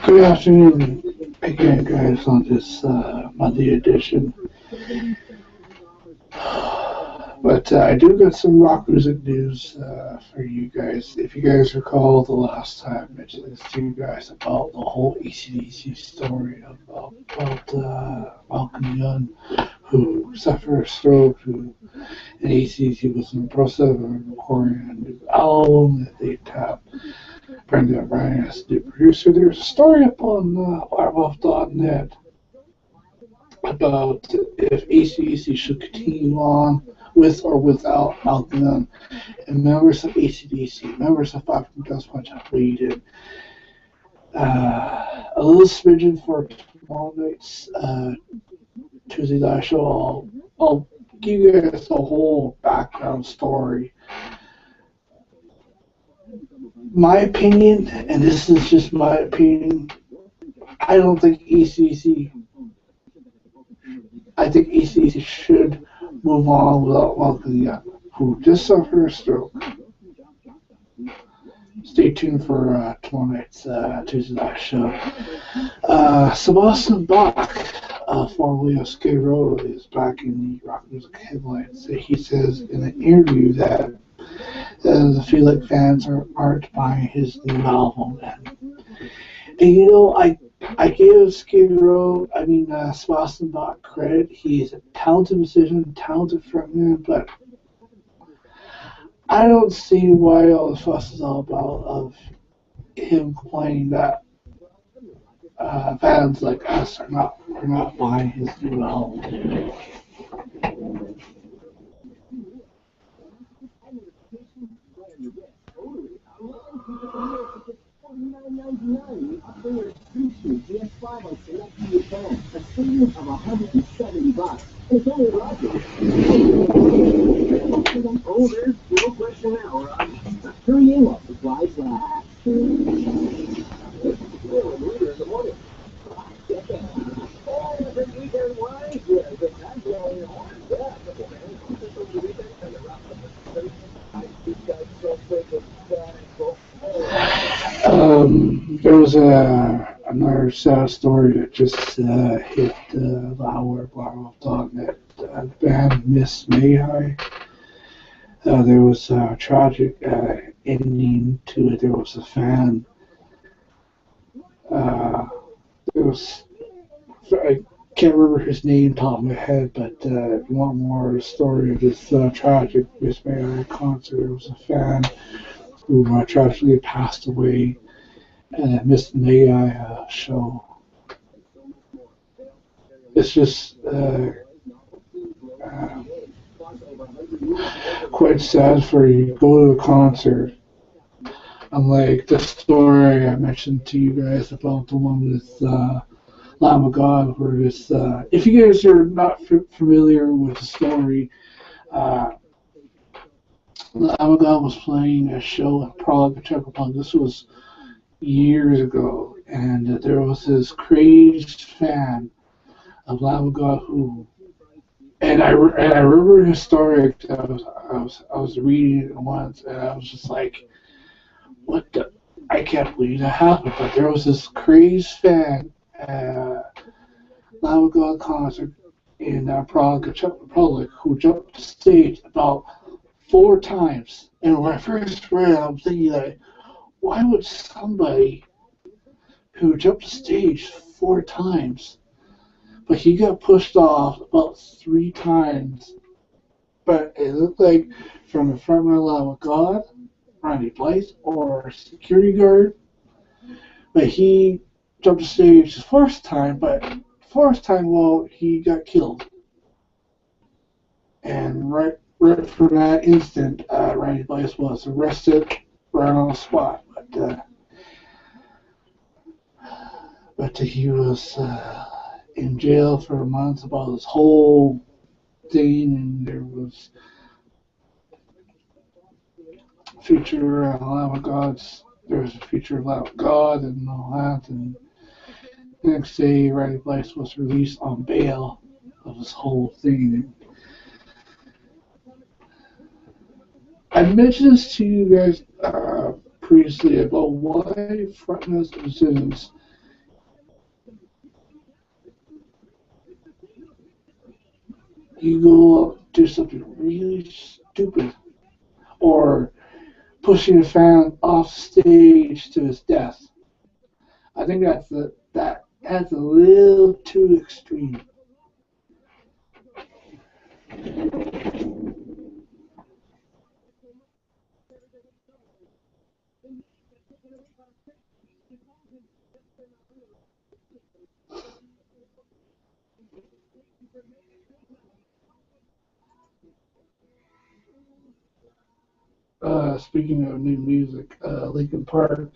Good afternoon again, guys, on this Monday edition. But I do got some rock music news for you guys. If you guys recall, the last time I mentioned this to you guys about the whole AC/DC story about Malcolm Young, who suffered a stroke, and AC/DC was in the process of recording a new album that they tapped Brendan O'Brien as the producer. There's a story up on Wirewolf.net about if AC/DC should continue on with or without Malcolm Young. And members of AC/DC, members of Five from Dust Punch have waited a little smidgen for tomorrow night's Tuesday night show. I'll give you guys the whole background story. My opinion, and this is just my opinion, I don't think AC/DC should move on without Malcolm Young, who just suffered a stroke. Stay tuned for tomorrow night's Tuesday night show. Sebastian Bach, formerly of Skid Row, is back in the rock music headlines. He says in an interview that I feel like fans aren't buying his new album. And you know, I give Skid Row, Sebastian Bach credit. He's a talented musician, talented frontman, but I don't see why all the fuss is all about of him complaining that fans like us are not buying his new album. Oh, there's no question now. Hurry in while supplies last. There was another sad story that just hit the Wirewolf.net. The band Miss May. There was a tragic ending to it. There was a fan. I can't remember his name top of my head, but if you want more of the story of this tragic Miss May concert, there was a fan who tragically passed away at Miss May show. It's just quite sad for you to go to a concert. Unlike the story I mentioned to you guys about the one with Lamb of God, where this, if you guys are not familiar with the story, Lamb of God was playing a show in Prague, Czech Republic. This was years ago, and there was this crazed fan of Lamb of God who, and I remember his story. I was reading it once, and I was just like, what the? I can't believe that happened. But there was this crazed fan Lamb of God concert in Prague, Czech Republic, who jumped the stage about 4 times. And when I first read it, I'm thinking like, why would somebody who jumped the stage 4 times? But he got pushed off about 3 times. But it looked like from the front of Lamb of God, Randy Blythe, or a security guard. But he jumped the stage the first time, but first time, well, he got killed. And right from that instant, Randy Blythe was arrested right on the spot. But he was in jail for a month about this whole thing, and there was a feature on Lamb of God's. There was a feature of Lamb of God and all that, and the next day, Randy Blythe was released on bail of this whole thing. I mentioned this to you guys previously about why frontmen's musicians you go do something really stupid or pushing a fan off stage to his death. I think that's a little too extreme. Speaking of new music, Linkin Park,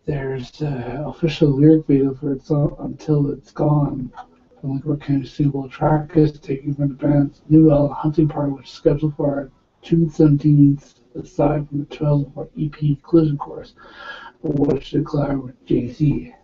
there's official lyric video for its song "Until It's Gone." From like what kind of suitable track is taken from the band's new album Hunting Party, which is scheduled for June 17th, aside from the 12th for EP Collision Course, which they collab with Jay-Z.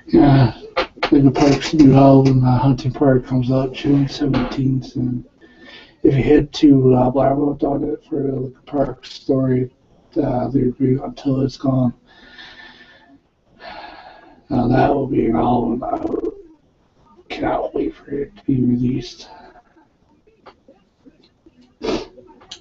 Yeah, Linkin Park's new album, Hunting Park, comes out June 17th, and if you head to Blabbermouth.net for the Linkin Park story, the review Until It's Gone, that will be an album I cannot wait for it to be released.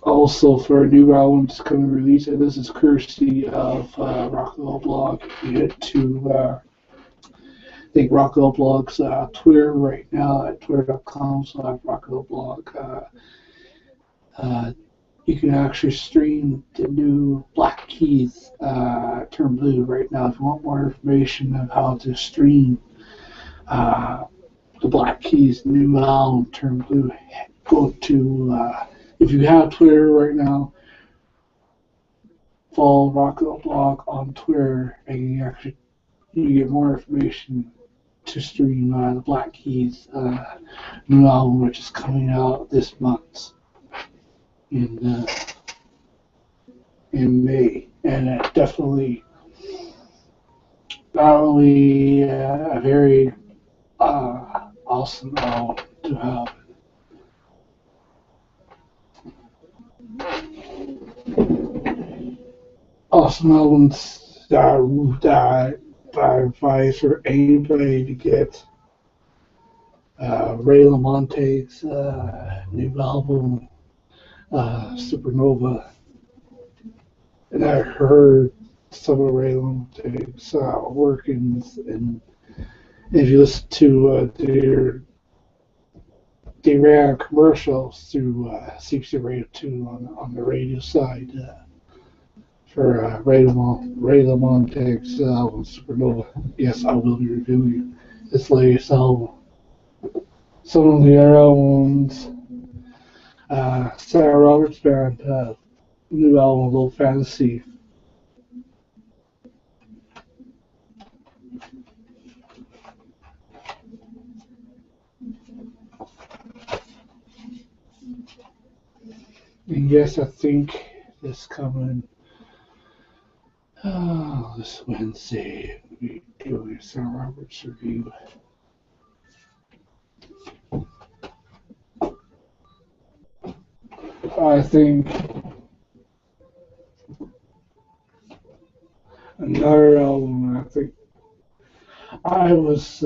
Also, for a new album that's coming release, and this is courtesy of Rock and Roll Blog. If you head to I think Rock and Roll Blog's Twitter right now at twitter.com/Rock and Roll Blog. You can actually stream the new Black Keys Turn Blue right now. If you want more information on how to stream the Black Keys new album Turn Blue, go to if you have Twitter right now, follow Rock and Roll Blog on Twitter, and you get more information to stream the Black Keys new album, which is coming out this month in May, and definitely not only a very awesome album to have. Awesome albums that I advise for anybody to get. Ray LaMonte's new album, Supernova, and I heard some of Ray LaMonte's workings, and if you listen to they ran commercials through CBC Radio 2 on the radio side for Ray Lamonta's album Supernova. Yes, I will be reviewing this latest album. Some of the other albums, Sarah Roberts Band, new album Low Fantasy. And yes, I think this coming this Wednesday we'll be doing a Sarah Roberts review. I think another album. I think I was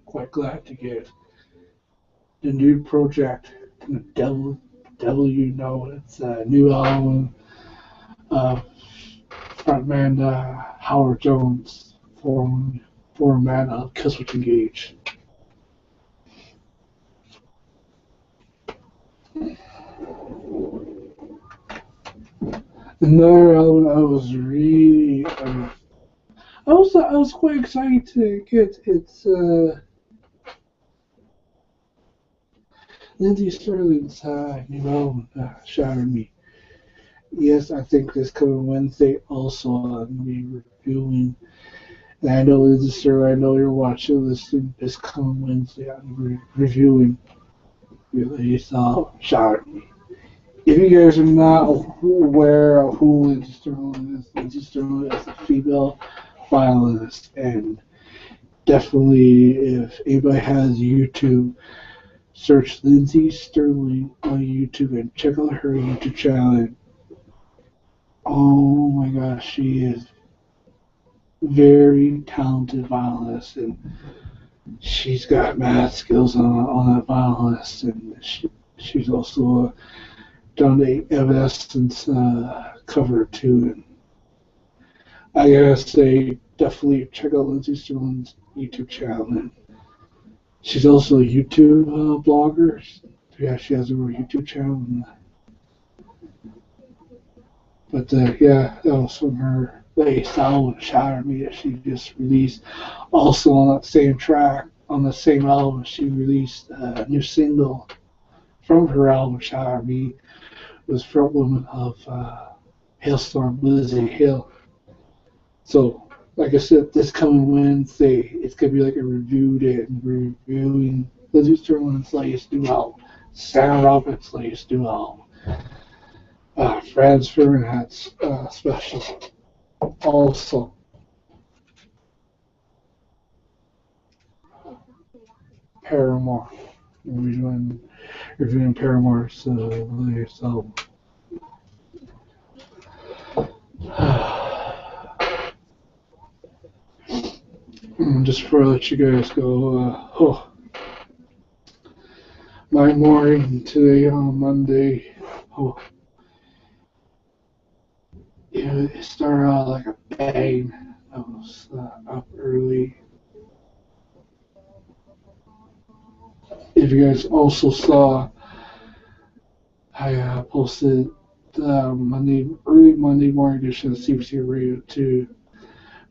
quite glad to get the new project, the Devil You Know. It's a new album of frontman Howard Jones, former man of Killswitch Engage. Another album I was really, I was quite excited to get. It's Lindsey Sterling's new album, Shattered Me. Yes, I think this coming Wednesday also I'll be reviewing. And I know Lindsey Sterling, I know you're watching this coming Wednesday. I'll be reviewing your latest album, Shattered Me. If you guys are not aware of who Lindsey Sterling is a female violinist, and definitely if anybody has YouTube, search Lindsey Sterling on YouTube and check out her YouTube channel. Oh my gosh, she is very talented violinist, and she's got mad skills on that violinist, and she's also done the Evanescence cover too. And I gotta say, definitely check out Lindsey Sterling's YouTube channel. And she's also a YouTube blogger. Yeah, she has her YouTube channel. But yeah, that was from her latest album, Shatter Me, that she just released. Also on that same track, on the same album, she released a new single from her album, Shatter Me. Was frontwoman of Hailstorm, Lizzie Hill. So, like I said, this coming Wednesday, it's gonna be like a review day and reviewing Lindsey Sterling's latest new album, Sarah Roberts' latest new album, Franz Ferdinand's special. Also, Paramore. We'll be reviewing Paramore's latest album. Just before I let you guys go, my morning today on Monday, it started out like a bang. I was up early. If you guys also saw, I posted early Monday morning edition of CBC Radio 2,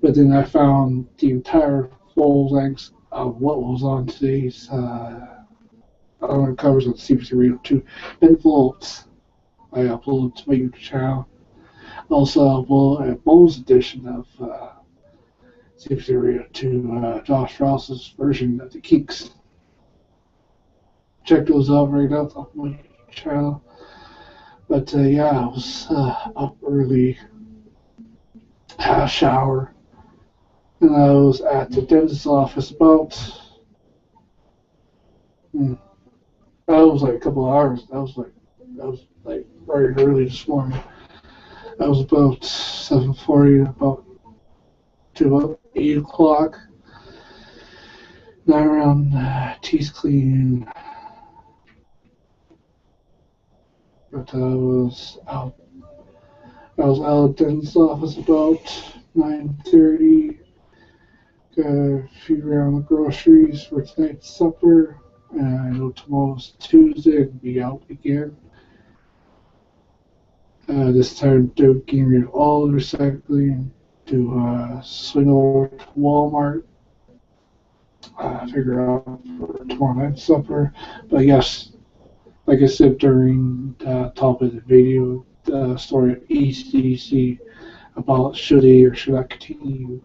but then I found the entire full length of what was on today's covers on CBC Radio 2 envelopes. I uploaded to my YouTube channel. Also, I uploaded a bonus edition of CBC Radio 2, Josh Ross's version of the Kinks. Check those out right now on my YouTube channel. But yeah, I was up early, had a shower, and I was at the dentist's office about, that was like a couple of hours. That was like very early this morning. That was about 7:40, to about 8 o'clock. Now around teeth cleaning. But I was out of the dentist's office about 9:30. Got a few round of groceries for tonight's supper. And I know tomorrow's Tuesday, I'll be out again. this time they're getting rid of all the recycling to swing over to Walmart, figure out for tomorrow night's supper. But yes, like I said during the top of the video, the story of ECDC about should he or should I continue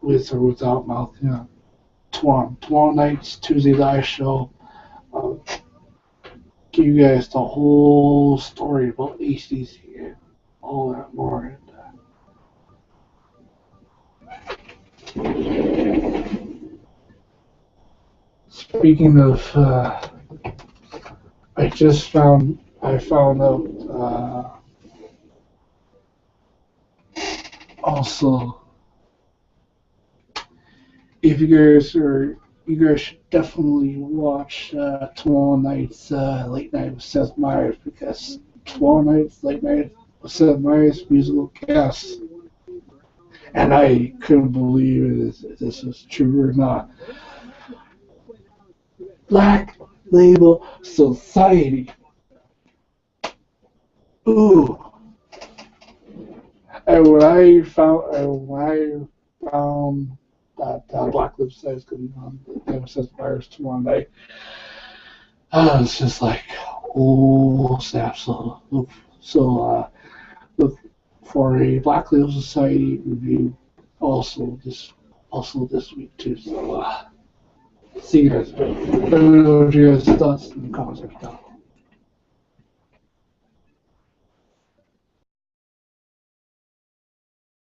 with or without Mouth, tomorrow night's Tuesday live show. I'll give you guys the whole story about ACDC and all that more. Speaking of, I found out also, if you guys should definitely watch tomorrow night's Late Night with Seth Meyers, because tomorrow night's Late Night with Seth Meyers musical guest, and I couldn't believe if this was true or not. Black Label Society. Ooh. And when I found that Black Label Society is going to be on the Seth Meyers tomorrow night, I was just like, oh snap! So look for a Black Label Society review also this week too. So see you guys. Let me know what you guys thoughts in the comments section.